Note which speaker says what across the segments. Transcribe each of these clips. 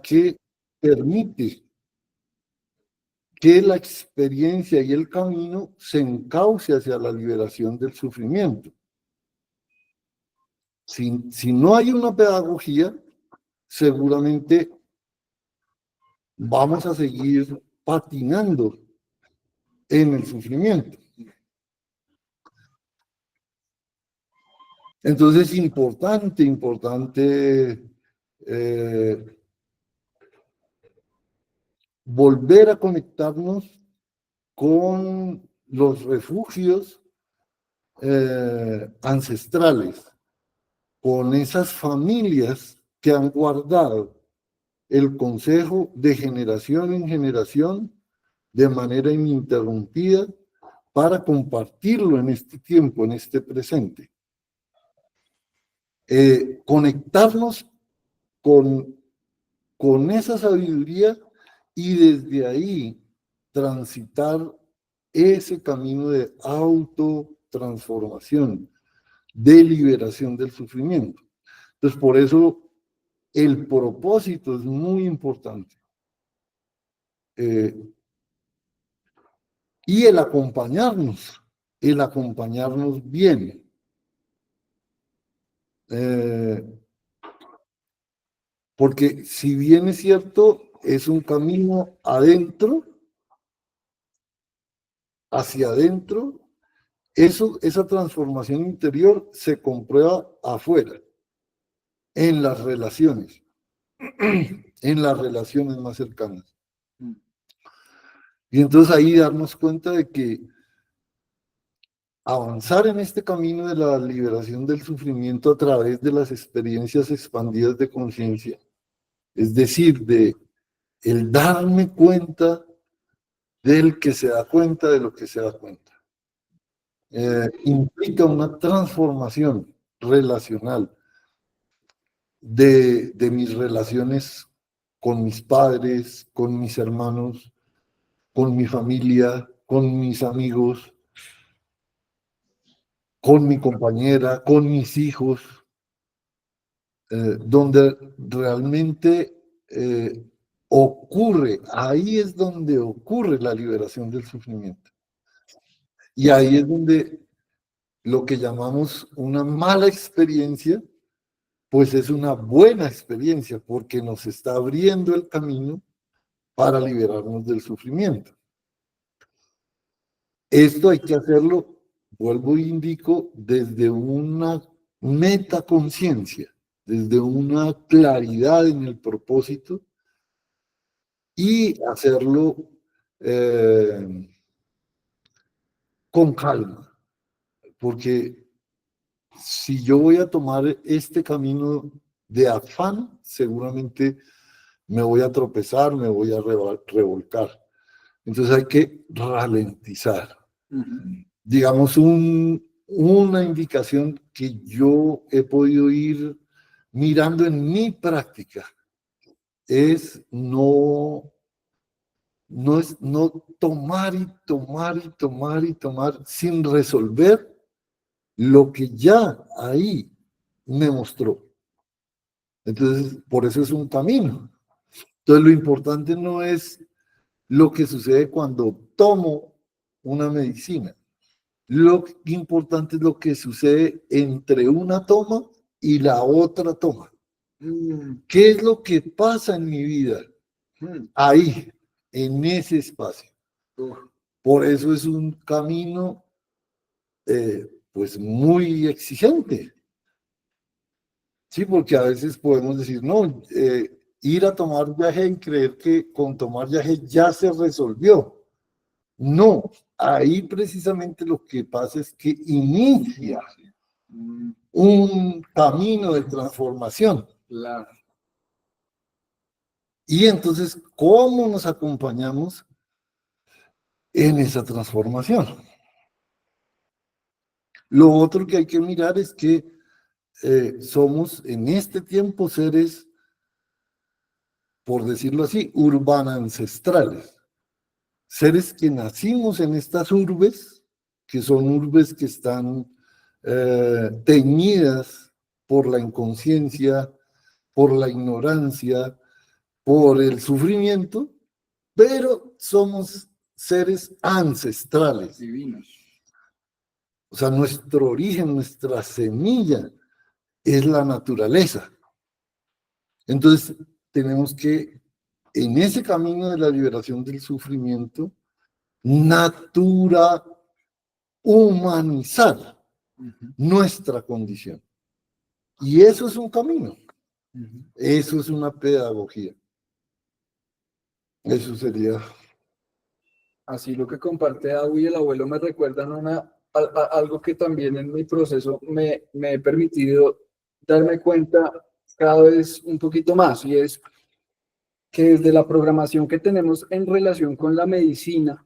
Speaker 1: que permite que la experiencia y el camino se encauce hacia la liberación del sufrimiento. Si no hay una pedagogía, seguramente vamos a seguir patinando en el sufrimiento. Entonces, importante volver a conectarnos con los refugios ancestrales, con esas familias que han guardado el consejo de generación en generación de manera ininterrumpida para compartirlo en este tiempo, en este presente. Conectarnos con esa sabiduría y desde ahí transitar ese camino de autotransformación, de liberación del sufrimiento. Entonces, por eso el propósito es muy importante. Y el acompañarnos bien. Porque si bien es cierto, es un camino adentro, hacia adentro, esa transformación interior se comprueba afuera, en las relaciones más cercanas. Y entonces ahí darnos cuenta de que avanzar en este camino de la liberación del sufrimiento a través de las experiencias expandidas de conciencia, es decir, de el darme cuenta del que se da cuenta de lo que se da cuenta. Implica una transformación relacional de mis relaciones con mis padres, con mis hermanos, con mi familia, con mis amigos, con mi compañera, con mis hijos, donde realmente ahí es donde ocurre la liberación del sufrimiento. Y ahí es donde lo que llamamos una mala experiencia, pues es una buena experiencia, porque nos está abriendo el camino para liberarnos del sufrimiento. Esto hay que hacerlo, vuelvo e indico, desde una metaconciencia, desde una claridad en el propósito y hacerlo con calma, porque si yo voy a tomar este camino de afán, seguramente me voy a tropezar, me voy a revolcar. Entonces hay que ralentizar. Digamos, una indicación que yo he podido ir mirando en mi práctica es no tomar y tomar y tomar y tomar sin resolver lo que ya ahí me mostró. Entonces, por eso es un camino. Entonces, lo importante no es lo que sucede cuando tomo una medicina. Lo importante es lo que sucede entre una toma y la otra toma. ¿Qué es lo que pasa en mi vida? Ahí, en ese espacio. Por eso es un camino pues muy exigente. Sí, porque a veces podemos decir, no, ir a tomar viaje y creer que con tomar viaje ya se resolvió. No, ahí precisamente lo que pasa es que inicia un camino de transformación. Claro. Y entonces, ¿cómo nos acompañamos en esa transformación? Lo otro que hay que mirar es que somos en este tiempo seres, por decirlo así, urbanancestrales. Seres que nacimos en estas urbes, que son urbes que están teñidas por la inconsciencia, por la ignorancia, por el sufrimiento, pero somos seres ancestrales.
Speaker 2: Divinos.
Speaker 1: O sea, nuestro origen, nuestra semilla es la naturaleza. Entonces, tenemos que, en ese camino de la liberación del sufrimiento, humanizar nuestra condición. Y eso es un camino. Eso es una pedagogía. Eso sería.
Speaker 2: Así lo que comparte David y el abuelo me recuerdan algo que también en mi proceso me he permitido darme cuenta cada vez un poquito más, y es que desde la programación que tenemos en relación con la medicina,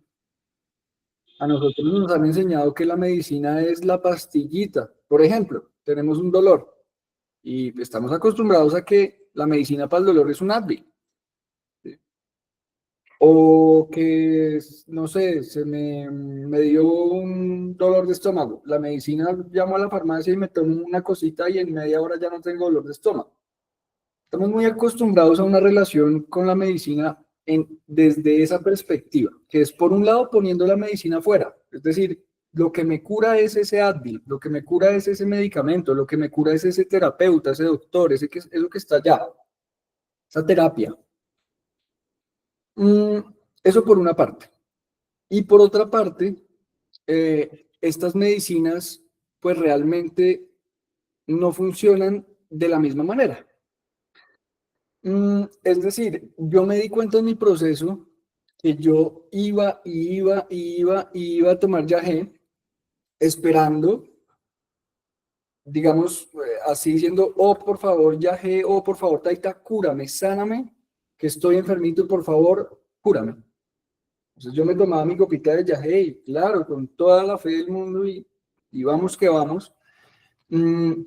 Speaker 2: a nosotros nos han enseñado que la medicina es la pastillita. Por ejemplo, tenemos un dolor y estamos acostumbrados a que la medicina para el dolor es un Advil. ¿Sí? O que, no sé, me dio un dolor de estómago. La medicina, llamo a la farmacia y me tomo una cosita y en media hora ya no tengo dolor de estómago. Estamos muy acostumbrados a una relación con la medicina desde esa perspectiva, que es por un lado poniendo la medicina fuera, es decir, lo que me cura es ese Advil, lo que me cura es ese medicamento, lo que me cura es ese terapeuta, ese doctor, eso que está allá, esa terapia. Eso por una parte. Y por otra parte, estas medicinas pues realmente no funcionan de la misma manera. Es decir, yo me di cuenta en mi proceso que yo iba a tomar yagé esperando, digamos, así diciendo, oh, por favor, yagé, oh, por favor, taita, cúrame, sáname, que estoy enfermito, por favor, cúrame. Entonces yo me tomaba mi copita de yagé y claro, con toda la fe del mundo y vamos que vamos.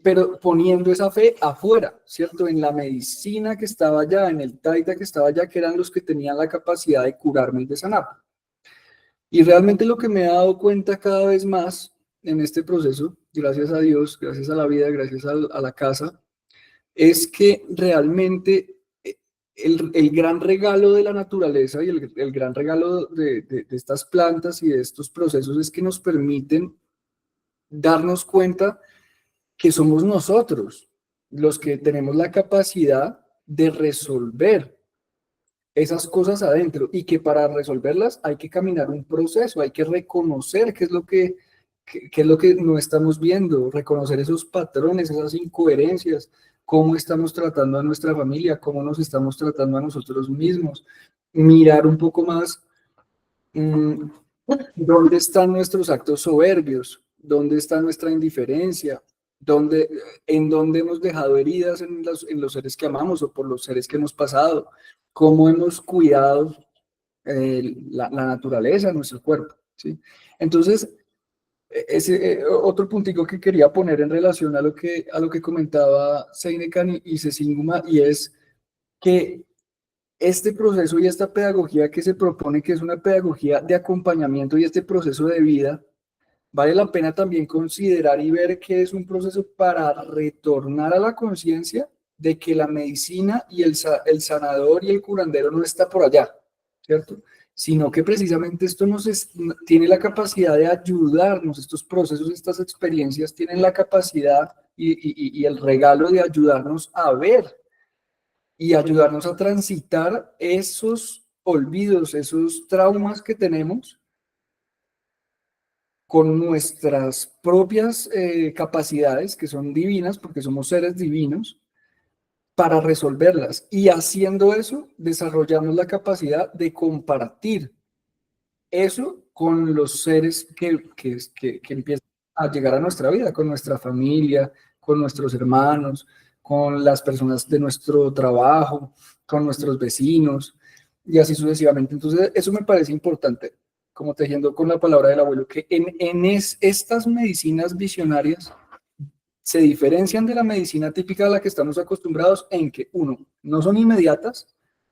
Speaker 2: Pero poniendo esa fe afuera, ¿cierto? En la medicina que estaba allá, en el taita que estaba allá, que eran los que tenían la capacidad de curarme y de sanar. Y realmente lo que me he dado cuenta cada vez más en este proceso, gracias a Dios, gracias a la vida, gracias a la casa, es que realmente el gran regalo de la naturaleza y el gran regalo de estas plantas y de estos procesos es que nos permiten darnos cuenta que somos nosotros los que tenemos la capacidad de resolver esas cosas adentro y que para resolverlas hay que caminar un proceso, hay que reconocer qué es lo que no estamos viendo, reconocer esos patrones, esas incoherencias, cómo estamos tratando a nuestra familia, cómo nos estamos tratando a nosotros mismos, mirar un poco más dónde están nuestros actos soberbios, dónde está nuestra indiferencia, en dónde hemos dejado heridas en los seres que amamos o por los seres que hemos pasado, cómo hemos cuidado la naturaleza, nuestro cuerpo, ¿sí? Entonces, ese otro puntico que quería poner en relación a lo que comentaba Seinekan y Sesinguma, y es que este proceso y esta pedagogía que se propone, que es una pedagogía de acompañamiento y este proceso de vida, vale la pena también considerar y ver que es un proceso para retornar a la conciencia de que la medicina y el sanador y el curandero no está por allá, ¿cierto? Sino que precisamente esto tiene la capacidad de ayudarnos, estos procesos, estas experiencias tienen la capacidad y el regalo de ayudarnos a ver y ayudarnos a transitar esos olvidos, esos traumas que tenemos con nuestras propias capacidades, que son divinas, porque somos seres divinos, para resolverlas. Y haciendo eso, desarrollamos la capacidad de compartir eso con los seres que empiezan a llegar a nuestra vida, con nuestra familia, con nuestros hermanos, con las personas de nuestro trabajo, con nuestros vecinos, y así sucesivamente. Entonces, eso me parece importante, como tejiendo con la palabra del abuelo, que estas medicinas visionarias se diferencian de la medicina típica a la que estamos acostumbrados en que, uno, no son inmediatas,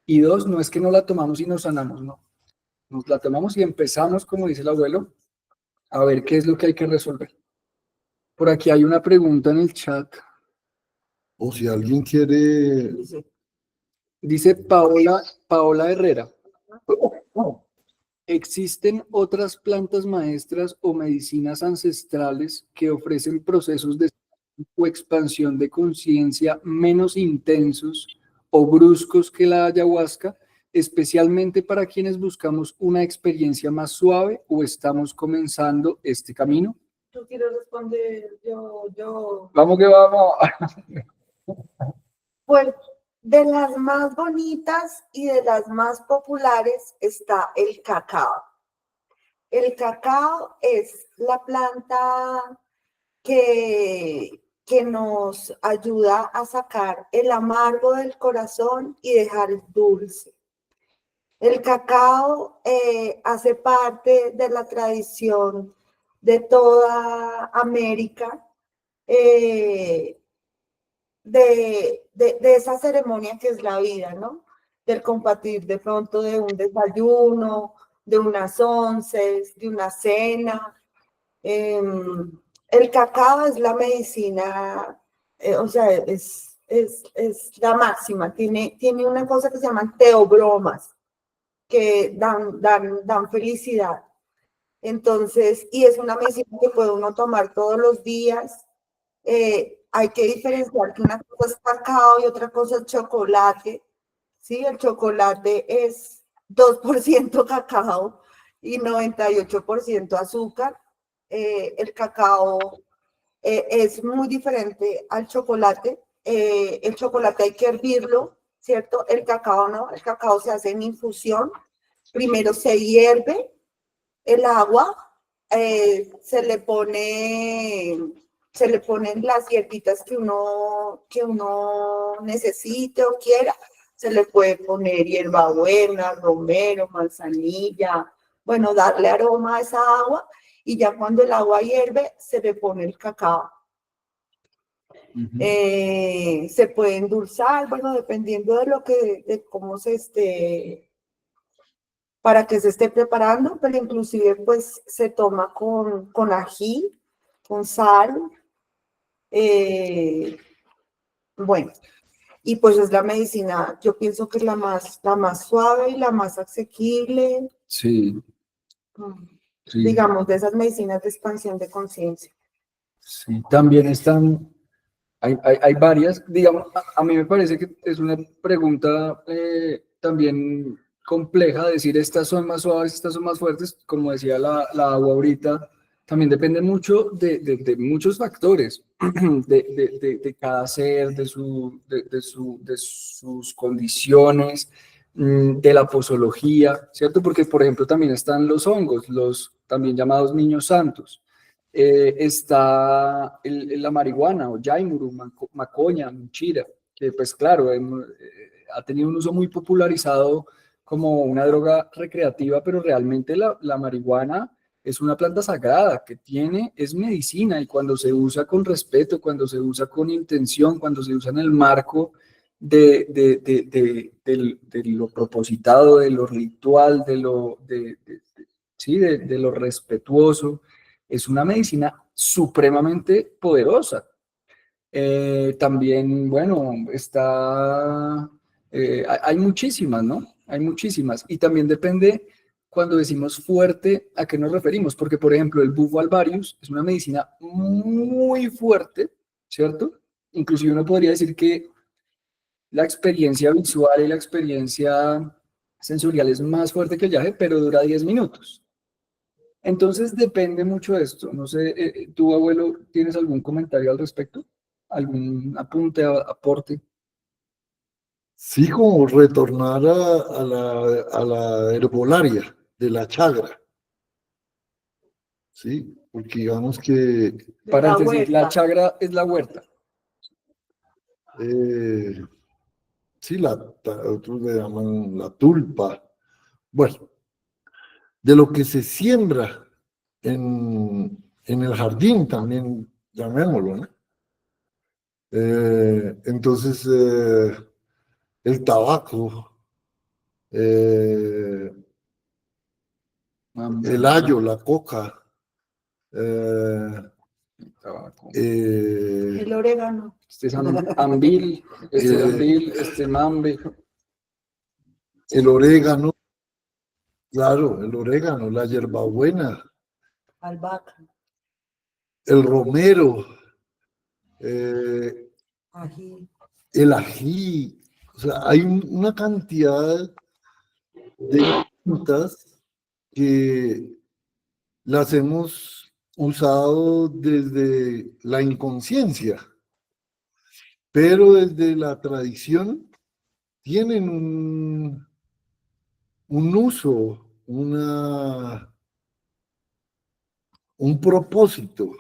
Speaker 2: y dos, no es que no la tomamos y nos sanamos, no. Nos la tomamos y empezamos, como dice el abuelo, a ver qué es lo que hay que resolver. Por aquí hay una pregunta en el chat.
Speaker 1: O si alguien quiere
Speaker 2: Dice Paola Herrera. ¿Existen otras plantas maestras o medicinas ancestrales que ofrecen procesos de o expansión de conciencia menos intensos o bruscos que la ayahuasca, especialmente para quienes buscamos una experiencia más suave o estamos comenzando este camino?
Speaker 3: Yo quiero responder, yo.
Speaker 2: Vamos que vamos.
Speaker 3: Pues de las más bonitas y de las más populares está el cacao. El cacao es la planta que nos ayuda a sacar el amargo del corazón y dejar el dulce. El cacao hace parte de la tradición de toda América, de esa ceremonia que es la vida, ¿no? Del compartir de pronto de un desayuno, de unas onces, de una cena. El cacao es la medicina, o sea, es la máxima. Tiene una cosa que se llaman teobromas, que dan felicidad. Entonces, y es una medicina que puede uno tomar todos los días. Hay que diferenciar que una cosa es cacao y otra cosa es chocolate. ¿Sí? El chocolate es 2% cacao y 98% azúcar. El cacao es muy diferente al chocolate. El chocolate hay que hervirlo, ¿cierto? El cacao no, el cacao se hace en infusión. Primero se hierve el agua, se le ponen las hierbitas que uno necesite o quiera. Se le puede poner hierbabuena, romero, manzanilla, bueno, darle aroma a esa agua y ya cuando el agua hierve se le pone el cacao. Se puede endulzar, bueno, dependiendo de cómo se esté, para que se esté preparando, pero inclusive pues se toma con ají, con sal, bueno, y pues es la medicina, yo pienso que es la más suave y la más asequible,
Speaker 2: Sí, sí.
Speaker 3: digamos, de esas medicinas de expansión de conciencia.
Speaker 2: Sí, también están, hay varias, digamos, a mí me parece que es una pregunta también compleja, decir estas son más suaves, estas son más fuertes, como decía la agua ahorita, también depende mucho de muchos factores, de cada ser, de sus condiciones, de la posología, ¿cierto? Porque, por ejemplo, también están los hongos, los también llamados niños santos. Está la marihuana o yaimuru, macoña, munchira, que pues claro, ha tenido un uso muy popularizado como una droga recreativa, pero realmente la marihuana es una planta sagrada que es medicina y cuando se usa con respeto, cuando se usa con intención, cuando se usa en el marco de lo propositado, de lo ritual, de lo respetuoso, es una medicina supremamente poderosa. También, bueno, hay muchísimas, ¿no? Hay muchísimas. Y también depende, cuando decimos fuerte, ¿a qué nos referimos? Porque, por ejemplo, el bufo alvarius es una medicina muy fuerte, ¿cierto? Inclusive uno podría decir que la experiencia visual y la experiencia sensorial es más fuerte que el viaje, pero dura 10 minutos. Entonces depende mucho de esto. No sé, ¿tu abuelo tienes algún comentario al respecto? ¿Algún apunte, aporte?
Speaker 1: Sí, como retornar a la herbolaria de la chagra. Sí, porque digamos que
Speaker 2: Paréntesis, la chagra es la huerta.
Speaker 1: sí, otros le llaman la tulpa. Bueno, de lo que se siembra en el jardín también, llamémoslo, ¿no? Entonces, el tabaco, el ayo, la coca,
Speaker 2: Tabaco.
Speaker 3: El orégano.
Speaker 2: Este es ambil, este es ambil, este mambe.
Speaker 1: el orégano, claro, el orégano, la hierbabuena,
Speaker 3: albahaca,
Speaker 1: el romero, eh,
Speaker 3: ají.
Speaker 1: el ají. O sea, hay una cantidad de plantas que las hemos usado desde la inconsciencia, pero desde la tradición tienen un uso, un propósito.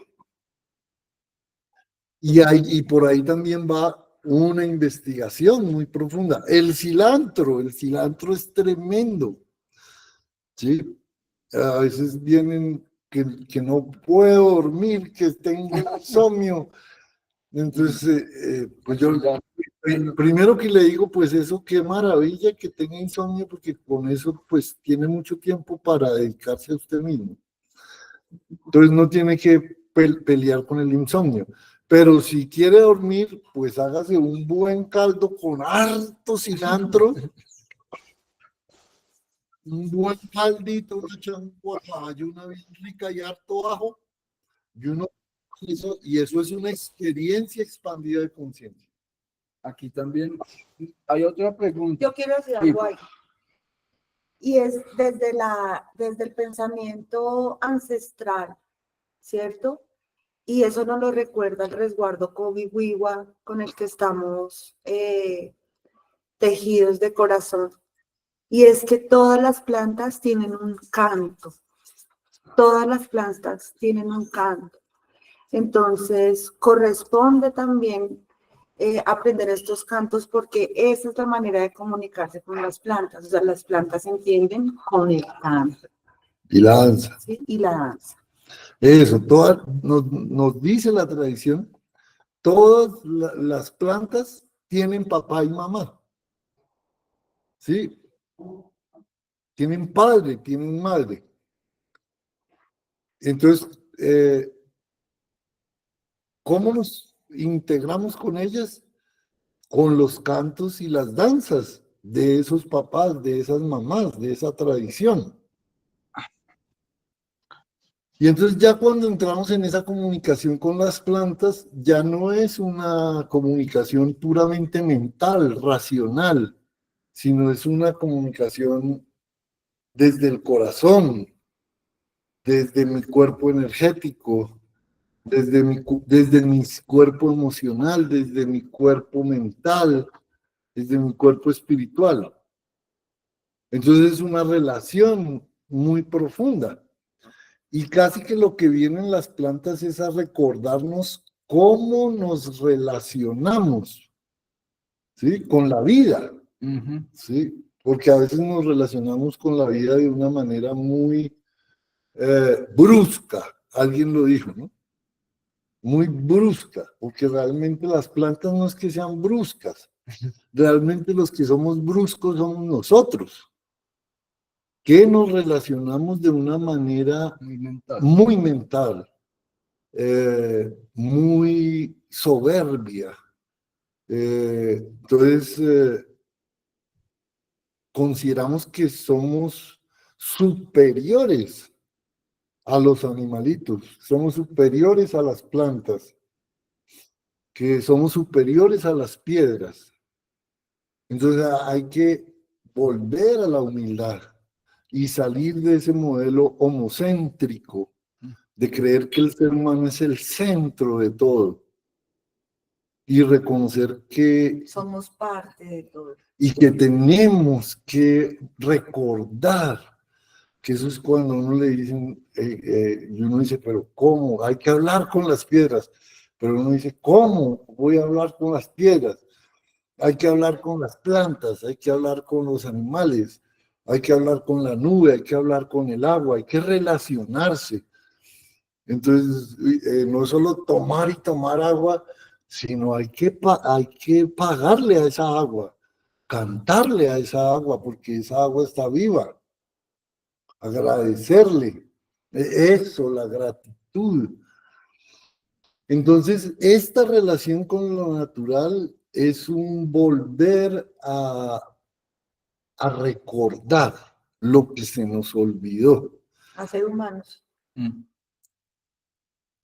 Speaker 1: Y por ahí también va una investigación muy profunda. El cilantro es tremendo, ¿sí? A veces vienen que no puedo dormir, que tengo insomnio. Entonces, pues yo primero que le digo, pues eso, qué maravilla que tenga insomnio, porque con eso pues tiene mucho tiempo para dedicarse a usted mismo. Entonces no tiene que pelear con el insomnio. Pero si quiere dormir, pues hágase un buen caldo con harto cilantro, un buen caldito, una una bien rica y harto ajo, y y eso es una experiencia expandida de conciencia.
Speaker 2: Aquí también hay otra pregunta.
Speaker 3: Yo quiero decir algo ahí. Y es desde el pensamiento ancestral, ¿cierto? Y eso nos lo recuerda el resguardo Cobi-Wiwa con el que estamos tejidos de corazón. Y es que todas las plantas tienen un canto. Todas las plantas tienen un canto. Entonces, corresponde también aprender estos cantos porque esa es la manera de comunicarse con las plantas. O sea, las plantas entienden con el canto.
Speaker 1: Y la danza.
Speaker 3: ¿Sí? Y la danza.
Speaker 1: Eso, nos dice la tradición, todas las plantas tienen papá y mamá. ¿Sí? Tienen padre, tienen madre. Entonces, ¿cómo nos integramos con ellas? Con los cantos y las danzas de esos papás, de esas mamás, de esa tradición. Y entonces ya cuando entramos en esa comunicación con las plantas, ya no es una comunicación puramente mental, racional, sino es una comunicación desde el corazón, desde mi cuerpo energético, desde mi cuerpo emocional, desde mi cuerpo mental, desde mi cuerpo espiritual. Entonces es una relación muy profunda. Y casi que lo que vienen las plantas es a recordarnos cómo nos relacionamos, ¿sí? Con la vida, ¿sí? Porque a veces nos relacionamos con la vida de una manera muy brusca, alguien lo dijo, ¿no? Muy brusca, porque realmente las plantas no es que sean bruscas, realmente los que somos bruscos somos nosotros, que nos relacionamos de una manera muy mental, muy soberbia. Entonces, consideramos que somos superiores a los animalitos, somos superiores a las plantas, que somos superiores a las piedras. Entonces hay que volver a la humildad y salir de ese modelo homocéntrico de creer que el ser humano es el centro de todo y reconocer que
Speaker 3: somos parte de todo.
Speaker 1: Y que tenemos que recordar que eso es cuando uno le dicen, y uno dice, pero ¿cómo? Hay que hablar con las piedras. Pero uno dice, ¿cómo voy a hablar con las piedras? Hay que hablar con las plantas, hay que hablar con los animales, hay que hablar con la nube, hay que hablar con el agua, hay que relacionarse. Entonces, no es solo tomar y tomar agua, sino hay que pagarle a esa agua, cantarle a esa agua, porque esa agua está viva, agradecerle. Eso, la gratitud. Entonces, esta relación con lo natural es un volver a a recordar lo que se nos olvidó.
Speaker 3: A ser humanos.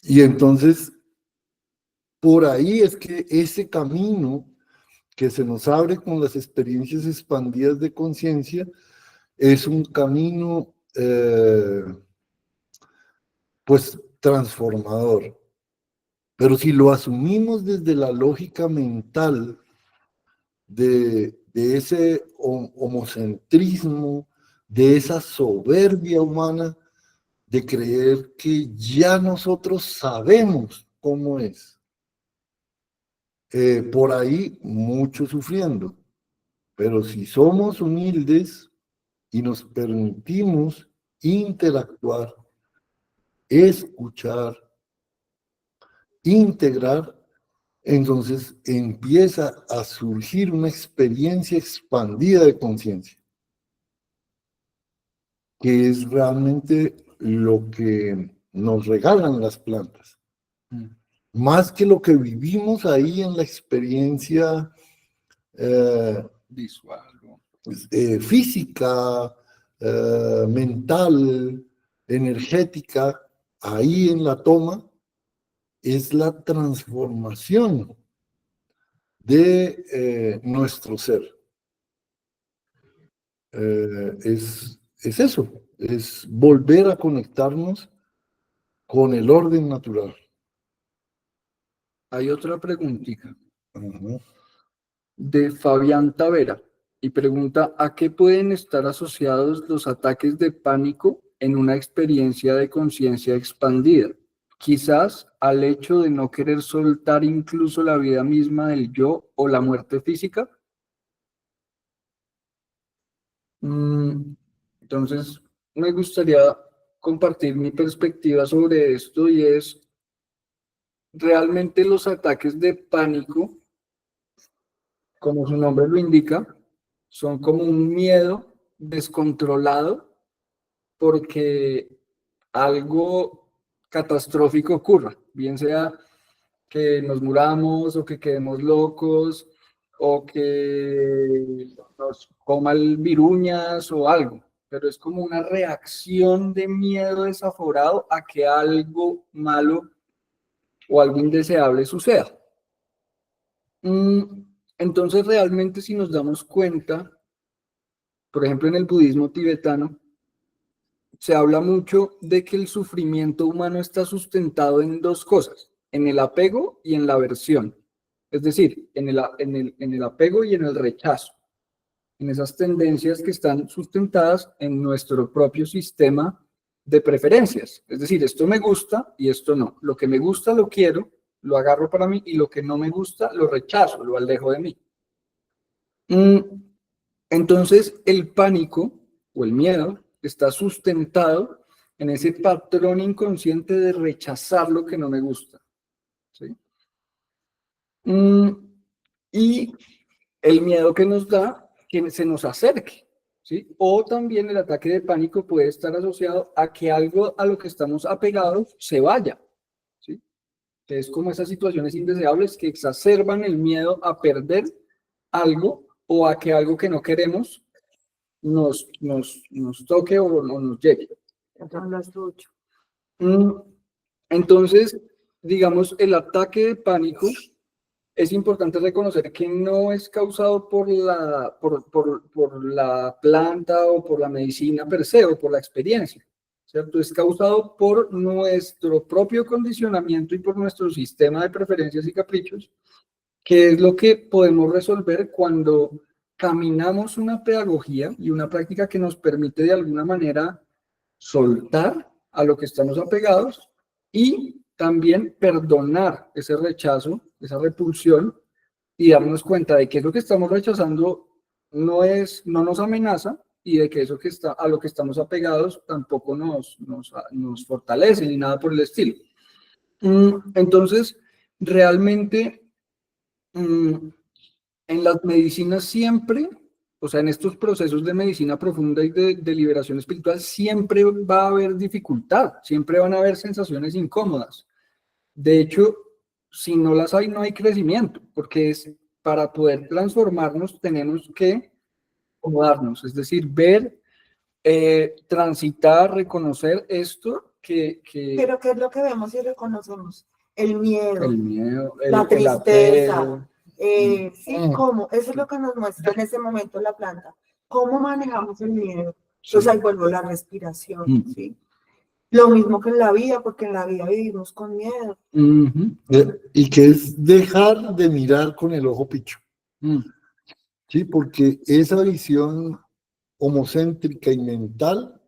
Speaker 1: Y entonces, por ahí es que ese camino que se nos abre con las experiencias expandidas de conciencia es un camino, pues, transformador. Pero si lo asumimos desde la lógica mental de ese homocentrismo, de esa soberbia humana, de creer que ya nosotros sabemos cómo es. Por ahí mucho sufriendo, pero si somos humildes y nos permitimos interactuar, escuchar, integrar, entonces empieza a surgir una experiencia expandida de conciencia, que es realmente lo que nos regalan las plantas. Más que lo que vivimos ahí en la experiencia
Speaker 2: Visual.
Speaker 1: física, mental, energética, ahí en la toma, es la transformación de nuestro ser. Es eso, es volver a conectarnos con el orden natural.
Speaker 2: Hay otra preguntita
Speaker 1: Ujú.
Speaker 2: de Fabián Tavera y pregunta: ¿a qué pueden estar asociados los ataques de pánico en una experiencia de conciencia expandida? Quizás al hecho de no querer soltar incluso la vida misma del yo o la muerte física. Entonces, me gustaría compartir mi perspectiva sobre esto, y es: realmente los ataques de pánico, como su nombre lo indica, son como un miedo descontrolado porque algo catastrófico ocurra, bien sea que nos muramos o que quedemos locos o que nos coma el viruñas o algo, pero es como una reacción de miedo desaforado a que algo malo o algo indeseable suceda. Entonces, realmente, si nos damos cuenta, por ejemplo, en el budismo tibetano, se habla mucho de que el sufrimiento humano está sustentado en dos cosas: en el apego y en la aversión. Es decir, en el apego y en el rechazo, en esas tendencias que están sustentadas en nuestro propio sistema de preferencias. Es decir, esto me gusta y esto no. Lo que me gusta lo quiero, lo agarro para mí, y lo que no me gusta lo rechazo, lo alejo de mí. Entonces, el pánico o el miedo está sustentado en ese patrón inconsciente de rechazar lo que no me gusta, ¿sí? Y el miedo que nos da que se nos acerque, ¿sí? O también el ataque de pánico puede estar asociado a que algo a lo que estamos apegados se vaya, ¿sí? Que es como esas situaciones indeseables que exacerban el miedo a perder algo o a que algo que no queremos nos toque o nos llegue. Entonces, digamos, el ataque de pánico es importante reconocer que no es causado por la planta o por la medicina per se o por la experiencia, ¿cierto? Es causado por nuestro propio condicionamiento y por nuestro sistema de preferencias y caprichos, que es lo que podemos resolver cuando caminamos una pedagogía y una práctica que nos permite de alguna manera soltar a lo que estamos apegados y también perdonar ese rechazo, esa repulsión, y darnos cuenta de que eso que estamos rechazando no nos amenaza, y de que eso que está, a lo que estamos apegados tampoco nos fortalece ni nada por el estilo. Entonces, realmente, en las medicinas siempre, o sea, en estos procesos de medicina profunda y de liberación espiritual, siempre va a haber dificultad, siempre van a haber sensaciones incómodas. De hecho, si no las hay, no hay crecimiento, porque es para poder transformarnos tenemos que acomodarnos, es decir, ver, transitar, reconocer esto
Speaker 3: Pero ¿qué es lo que vemos y reconocemos? El miedo,
Speaker 2: el miedo,
Speaker 3: la
Speaker 2: el
Speaker 3: tristeza.
Speaker 2: apego.
Speaker 3: Sí, ¿cómo? Eso es lo que nos muestra en ese momento la planta. ¿Cómo manejamos el miedo?
Speaker 2: Sí.
Speaker 3: Entonces ahí vuelvo la respiración,
Speaker 2: Mm.
Speaker 3: ¿sí? Lo mismo que en la vida, porque en la vida vivimos con miedo.
Speaker 2: Ujú.
Speaker 1: Y que es dejar de mirar con el ojo picho,
Speaker 2: Mm.
Speaker 1: ¿sí? Porque esa visión homocéntrica y mental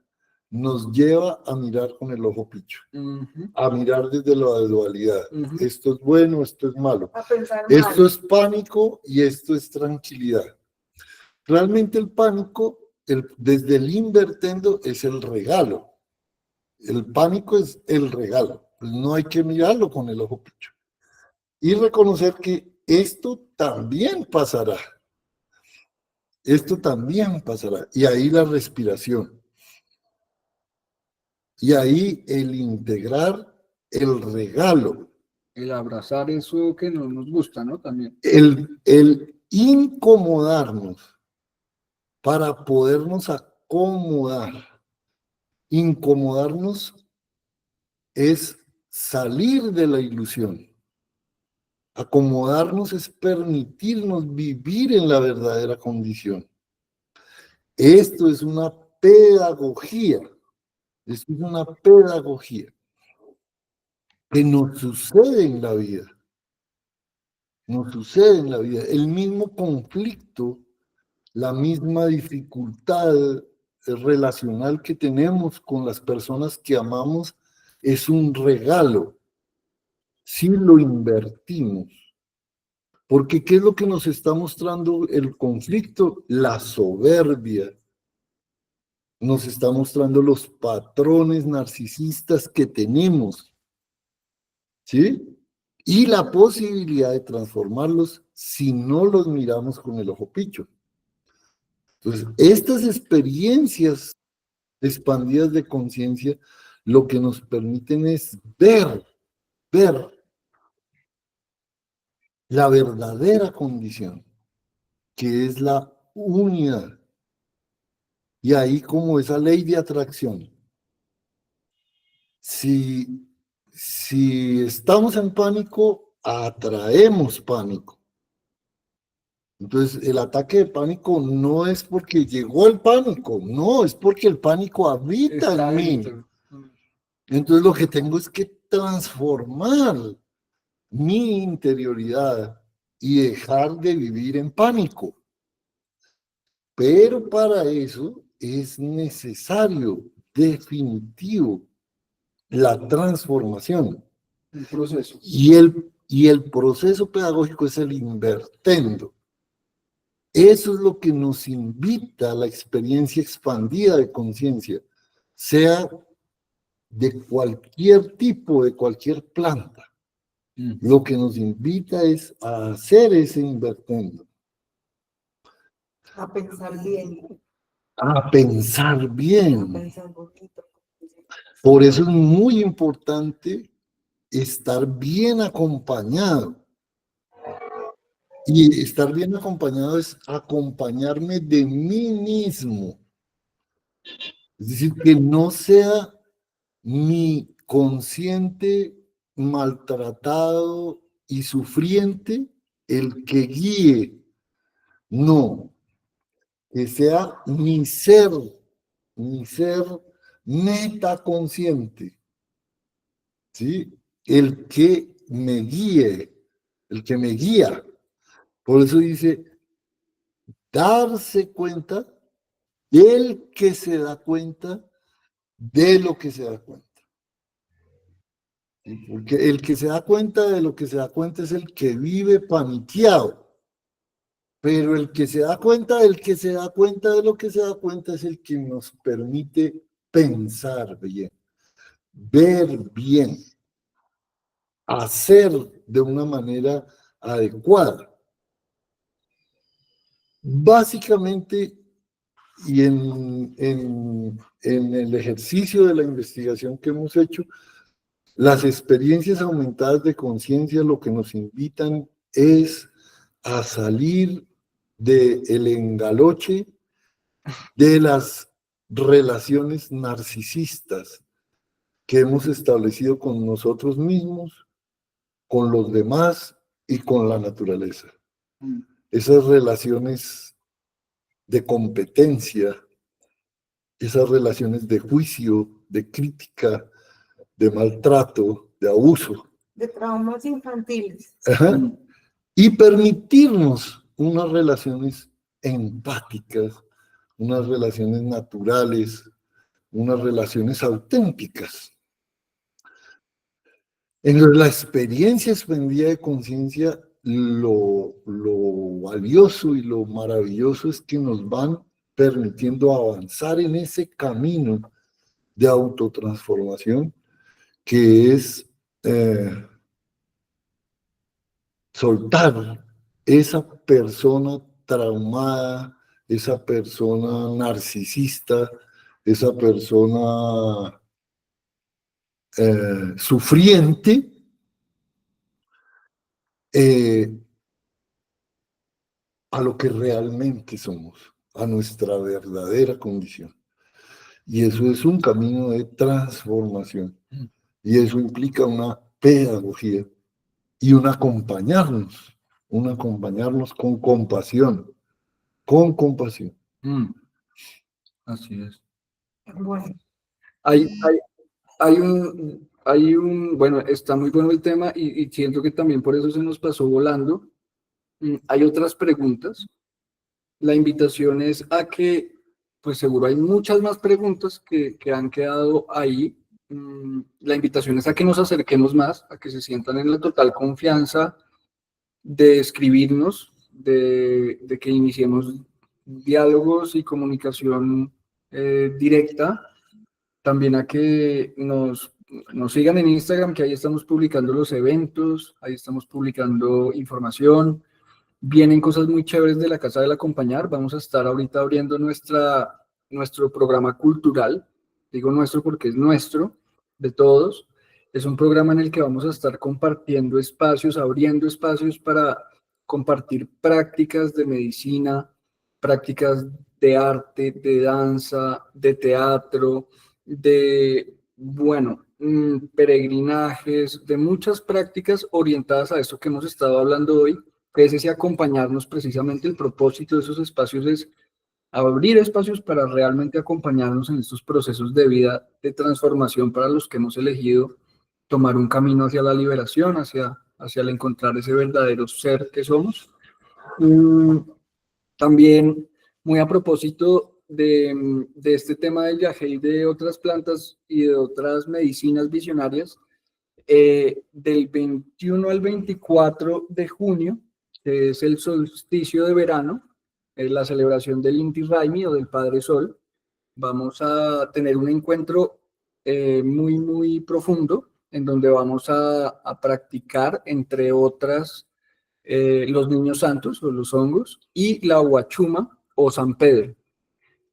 Speaker 1: nos lleva a mirar con el ojo picho,
Speaker 2: Ujú.
Speaker 1: a mirar desde la dualidad.
Speaker 2: Ujú.
Speaker 1: Esto es bueno, esto es malo.
Speaker 3: A pensar
Speaker 1: Esto
Speaker 3: mal.
Speaker 1: es pánico y esto es tranquilidad. Realmente el pánico, desde el invertendo, es el regalo. El pánico es el regalo. Pues no hay que mirarlo con el ojo picho. Y reconocer que esto también pasará. Esto también pasará. Y ahí la respiración. Y ahí el integrar el regalo.
Speaker 2: El abrazar eso que no nos gusta, ¿no? También.
Speaker 1: El incomodarnos para podernos acomodar. Incomodarnos es salir de la ilusión. Acomodarnos es permitirnos vivir en la verdadera condición. Esto es una pedagogía. Esto es una pedagogía que nos sucede en la vida. Nos sucede en la vida. El mismo conflicto, la misma dificultad relacional que tenemos con las personas que amamos es un regalo si lo invertimos. Porque ¿qué es lo que nos está mostrando el conflicto? La soberbia. Nos está mostrando los patrones narcisistas que tenemos, ¿sí? Y la posibilidad de transformarlos si no los miramos con el ojo picho. Entonces, estas experiencias expandidas de conciencia lo que nos permiten es ver la verdadera condición, que es la unidad. Y ahí como esa ley de atracción. Si estamos en pánico, atraemos pánico. Entonces, el ataque de pánico no es porque llegó el pánico, no, es porque el pánico habita
Speaker 2: Está
Speaker 1: en mí.
Speaker 2: dentro.
Speaker 1: Entonces, lo que tengo es que transformar mi interioridad y dejar de vivir en pánico. Pero para eso es necesario, definitivo, la transformación.
Speaker 2: Un proceso.
Speaker 1: Y el proceso pedagógico es el invertendo. Eso es lo que nos invita a la experiencia expandida de conciencia, sea de cualquier tipo, de cualquier planta. Lo que nos invita es a hacer ese invertendo.
Speaker 3: A pensar bien.
Speaker 1: A pensar
Speaker 3: A
Speaker 1: bien.
Speaker 3: pensar bonito.
Speaker 1: Por eso es muy importante estar bien acompañado. Y estar bien acompañado es acompañarme de mí mismo. Es decir, que no sea mi consciente maltratado y sufriente el que guíe. No, que sea mi ser metaconsciente, ¿sí? El que me guíe, el que me guía. Por eso dice, darse cuenta, el que se da cuenta de lo que se da cuenta. ¿Sí? Porque el que se da cuenta de lo que se da cuenta es el que vive paniqueado. Pero el que se da cuenta del que se da cuenta de lo que se da cuenta es el que nos permite pensar bien, ver bien, hacer de una manera adecuada. Básicamente, y en el ejercicio de la investigación que hemos hecho, las experiencias aumentadas de conciencia lo que nos invitan es a salir del engaloche de las relaciones narcisistas que hemos establecido con nosotros mismos, con los demás y con la naturaleza. Esas relaciones de competencia, esas relaciones de juicio, de crítica, de maltrato, de abuso.
Speaker 3: De traumas infantiles.
Speaker 1: Ajá. Y permitirnos unas relaciones empáticas, unas relaciones naturales, unas relaciones auténticas. En la experiencia expandida de conciencia, lo valioso y lo maravilloso es que nos van permitiendo avanzar en ese camino de autotransformación que es soltar esa persona traumada, esa persona narcisista, esa persona sufriente, a lo que realmente somos, a nuestra verdadera condición. Y eso es un camino de transformación. Y eso implica una pedagogía y un acompañarnos con compasión, con compasión.
Speaker 2: Así es.
Speaker 3: Bueno,
Speaker 2: Hay un, bueno, está muy bueno el tema y siento que también por eso se nos pasó volando. Hay otras preguntas. La invitación es a que, pues seguro hay muchas más preguntas que han quedado ahí. La invitación es a que nos acerquemos más, a que se sientan en la total confianza de escribirnos, de que iniciemos diálogos y comunicación directa. También a que nos sigan en Instagram, que ahí estamos publicando los eventos, ahí estamos publicando información. Vienen cosas muy chéveres de la Casa del Acompañar. Vamos a estar ahorita abriendo nuestro programa cultural. Digo nuestro porque es nuestro, de todos. Es un programa en el que vamos a estar compartiendo espacios, abriendo espacios para compartir prácticas de medicina, prácticas de arte, de danza, de teatro, bueno, peregrinajes, de muchas prácticas orientadas a esto que hemos estado hablando hoy, que es ese acompañarnos. Precisamente el propósito de esos espacios es abrir espacios para realmente acompañarnos en estos procesos de vida, de transformación para los que hemos elegido tomar un camino hacia la liberación, hacia el encontrar ese verdadero ser que somos. También, muy a propósito de este tema del yagé y de otras plantas y de otras medicinas visionarias, del 21 al 24 de junio, que es el solsticio de verano, es la celebración del Inti Raymi o del Padre Sol, vamos a tener un encuentro muy, muy profundo en donde vamos a practicar, entre otras, los niños santos o los hongos y la huachuma o San Pedro.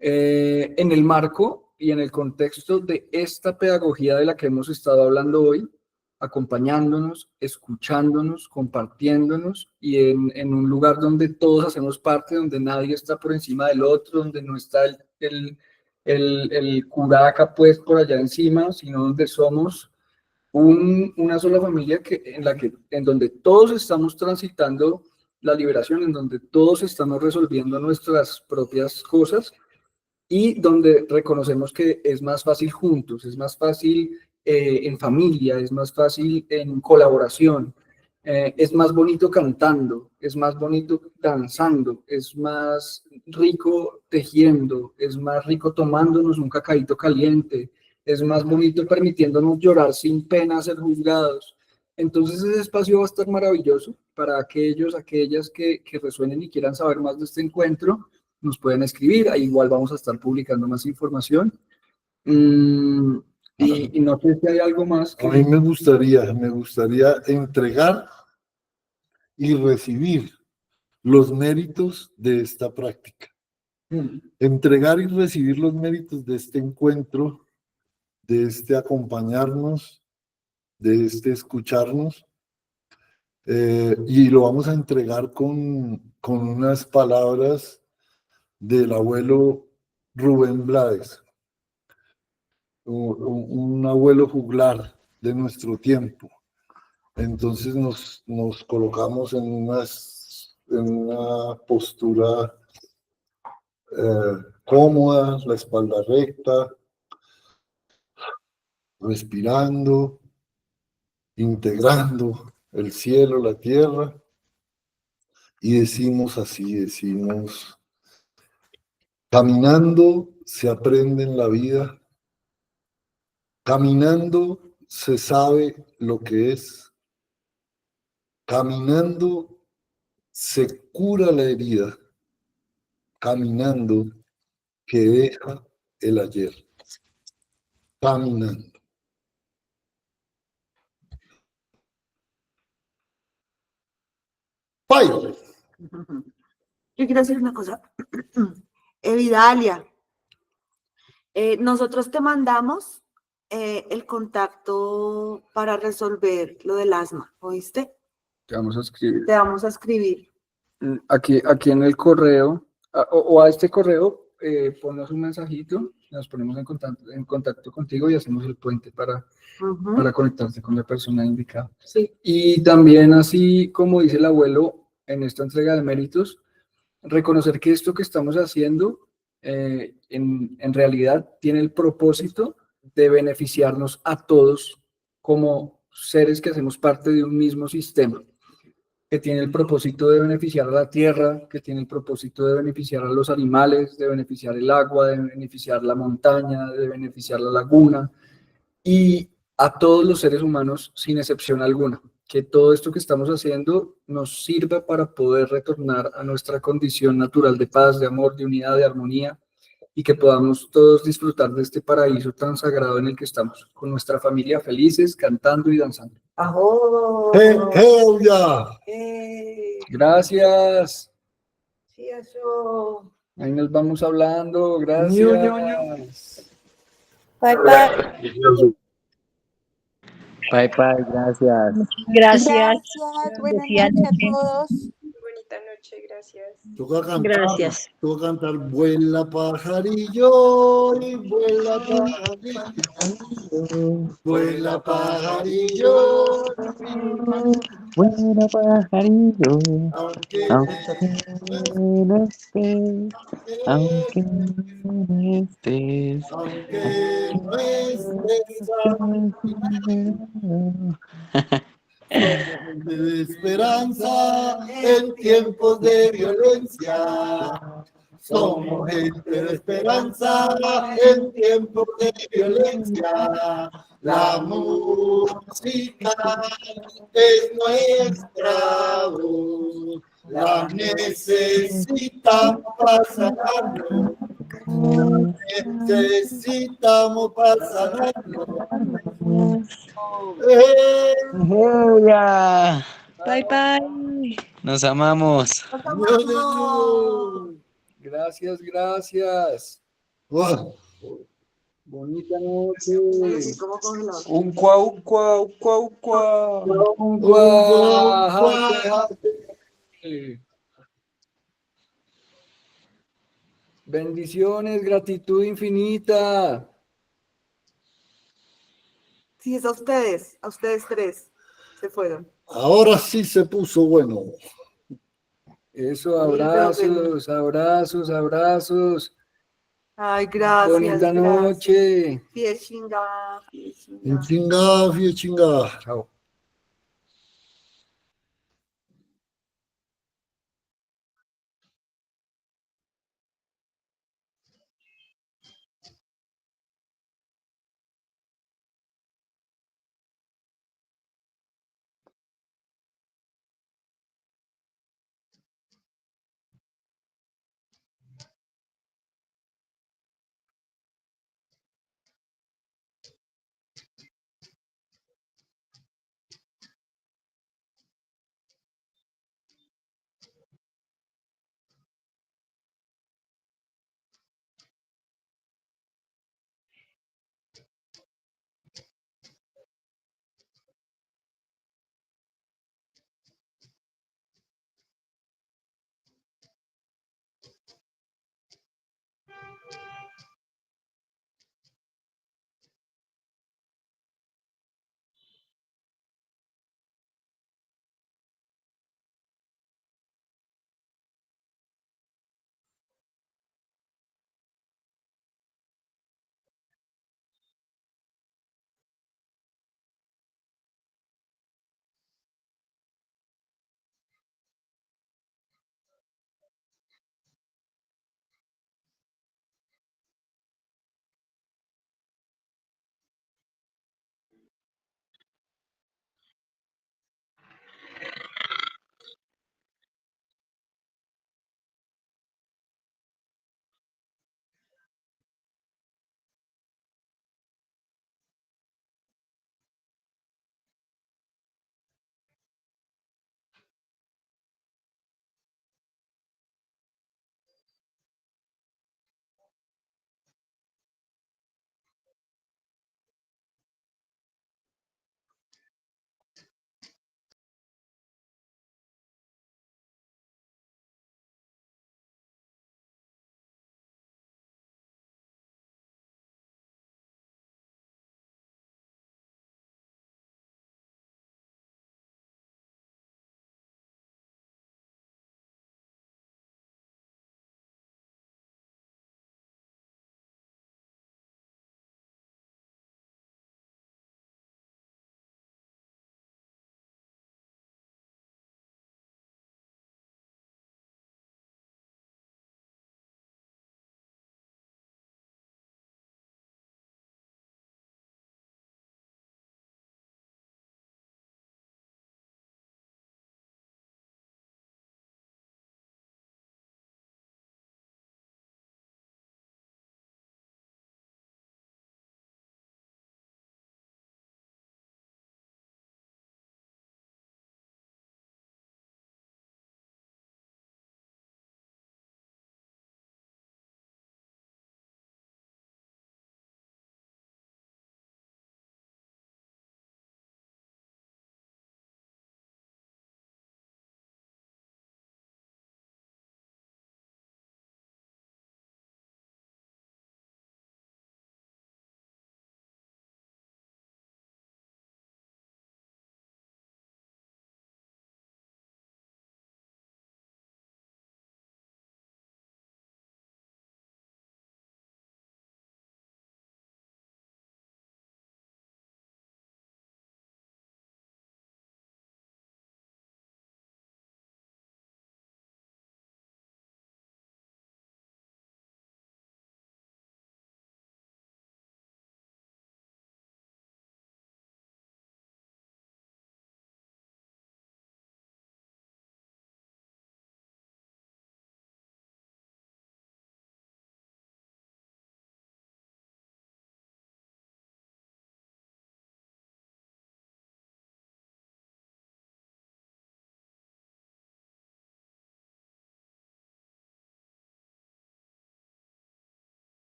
Speaker 2: En el marco y en el contexto de esta pedagogía de la que hemos estado hablando hoy, acompañándonos, escuchándonos, compartiéndonos y en un lugar donde todos hacemos parte, donde nadie está por encima del otro, donde no está el curaca pues por allá encima, sino donde somos una sola familia en donde todos estamos transitando la liberación, en donde todos estamos resolviendo nuestras propias cosas y donde reconocemos que es más fácil juntos, es más fácil en familia, es más fácil en colaboración, es más bonito cantando, es más bonito danzando, es más rico tejiendo, es más rico tomándonos un cacaíto caliente, es más bonito permitiéndonos llorar sin pena ser juzgados. Entonces ese espacio va a estar maravilloso para aquellas que resuenen y quieran saber más de este encuentro. Nos pueden escribir, ahí igual vamos a estar publicando más información. Y no sé si hay algo más que...
Speaker 1: A mí me gustaría entregar y recibir los méritos de esta práctica. Entregar y recibir los méritos de este encuentro, de este acompañarnos, de este escucharnos, y lo vamos a entregar con unas palabras del abuelo Rubén Blades, un abuelo juglar de nuestro tiempo. Entonces nos colocamos en una postura cómoda, la espalda recta, respirando, integrando el cielo, la tierra, y decimos así, caminando se aprende en la vida, caminando se sabe lo que es, caminando se cura la herida, caminando que deja el ayer, caminando. ¡Vaya!
Speaker 3: Yo quiero decir una cosa. Vidalia, nosotros te mandamos el contacto para resolver lo del asma, ¿oíste?
Speaker 2: Te vamos a escribir.
Speaker 3: Te vamos a escribir.
Speaker 2: Aquí en el correo, o a este correo, ponnos un mensajito, nos ponemos en contacto contigo y hacemos el puente para conectarse con la persona indicada.
Speaker 3: Sí.
Speaker 2: Y también, así como dice el abuelo en esta entrega de méritos, reconocer que esto que estamos haciendo en realidad tiene el propósito de beneficiarnos a todos como seres que hacemos parte de un mismo sistema, que tiene el propósito de beneficiar a la tierra, que tiene el propósito de beneficiar a los animales, de beneficiar el agua, de beneficiar la montaña, de beneficiar la laguna, y a todos los seres humanos sin excepción alguna. Que todo esto que estamos haciendo nos sirva para poder retornar a nuestra condición natural de paz, de amor, de unidad, de armonía, y que podamos todos disfrutar de este paraíso tan sagrado en el que estamos, con nuestra familia felices, cantando y danzando.
Speaker 3: ¡Ajo!
Speaker 1: ¡Heuya!
Speaker 2: Gracias.
Speaker 3: Sí, eso.
Speaker 2: Ahí nos vamos hablando. Gracias.
Speaker 1: Ñu, ñu, ñu.
Speaker 4: Bye, bye.
Speaker 5: Bye, bye, gracias.
Speaker 4: Gracias.
Speaker 6: Buenas
Speaker 4: Decía
Speaker 6: noches a
Speaker 4: Nene.
Speaker 6: todos. Bonita noche, gracias.
Speaker 1: Toca cantar,
Speaker 4: Gracias.
Speaker 1: toca cantar, vuela pajarillo, y vuela pajarillo, vuela pajarillo,
Speaker 5: Bueno, pajarillo,
Speaker 1: aunque
Speaker 5: no estés, aunque no estés,
Speaker 1: aunque no estés de esperanza en tiempos de violencia. Somos gente de esperanza en tiempos de violencia. La música es nuestra voz. La necesitamos para sanarnos. Necesitamos para sanarnos.
Speaker 5: ¡Heuya!
Speaker 4: Bye, bye.
Speaker 5: Nos amamos.
Speaker 2: Gracias, gracias.
Speaker 1: Wow.
Speaker 2: Bonita noche.
Speaker 3: ¿Cómo congelado?
Speaker 5: Un cuau, cuau, cuau, cuau.
Speaker 2: Bendiciones, gratitud infinita.
Speaker 3: Sí, es a ustedes tres se fueron.
Speaker 1: Ahora sí se puso bueno.
Speaker 2: Eso, abrazos, abrazos, abrazos.
Speaker 3: Ay, gracias.
Speaker 2: Bonita noche.
Speaker 3: Fiel chinga, fiel chinga.
Speaker 1: En chinga, fie chinga.
Speaker 2: Chao.